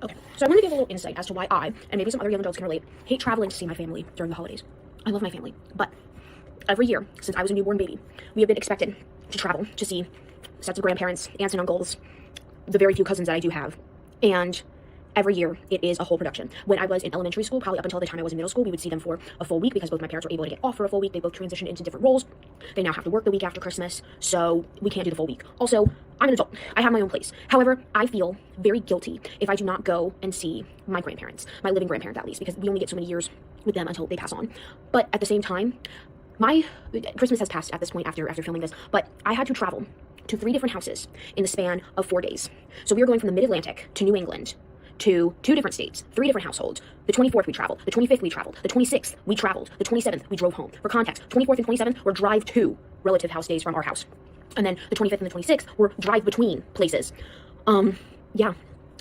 Okay, so I want to give a little insight as to why I, and maybe some other young adults can relate, hate traveling to see my family during the holidays. I love my family, but every year since I was a newborn baby, we have been expected to travel to see sets of grandparents, aunts and uncles, the very few cousins that I do have, and every year it is a whole production. When I was in elementary school, probably up until the time I was in middle school, we would see them for a full week because both my parents were able to get off for a full week. They both transitioned into different roles. They now have to work the week after Christmas, so we can't do the full week. Also, I'm an adult. I have my own place. However, I feel very guilty if I do not go and see my grandparents, my living grandparents at least, because we only get so many years with them until they pass on. But at the same time, my Christmas has passed at this point after filming this, but I had to travel to 3 different houses in the span of 4 days. So we were going from the mid-Atlantic to New England, to 2 different states, 3 different households. The 24th we traveled, the 25th we traveled, the 26th we traveled, the 27th we drove home. For context, 24th and 27th were drive to relative house days from our house. And then the 25th and the 26th were drive between places. Yeah.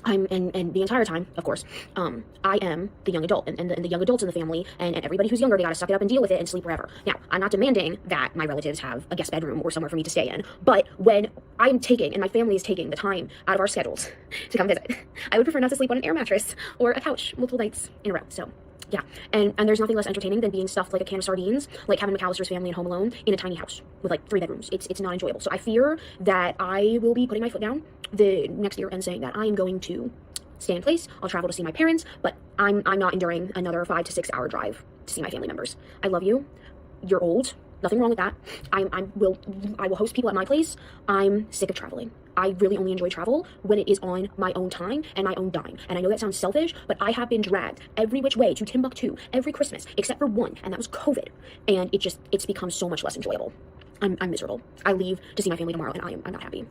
And the entire time, of course, I am the young adult, and the young adults in the family, and everybody who's younger, they gotta suck it up and deal with it and sleep wherever. Now, I'm not demanding that my relatives have a guest bedroom or somewhere for me to stay in, but when I'm taking, and my family is taking the time out of our schedules to come visit, I would prefer not to sleep on an air mattress or a couch multiple nights in a row, so. Yeah, and there's nothing less entertaining than being stuffed like a can of sardines, like Kevin McAllister's family in Home Alone, in a tiny house with like 3 bedrooms. It's not enjoyable. So I fear that I will be putting my foot down the next year and saying that I am going to stay in place. I'll travel to see my parents, but I'm not enduring another 5 to 6 hour drive to see my family members. I love you. You're old. Nothing wrong with that. I will host people at my place. I'm sick of traveling. I really only enjoy travel when it is on my own time and my own dime. And I know that sounds selfish, but I have been dragged every which way to Timbuktu every Christmas, except for one, and that was COVID. And it's become so much less enjoyable. I'm miserable. I leave to see my family tomorrow, and I'm not happy.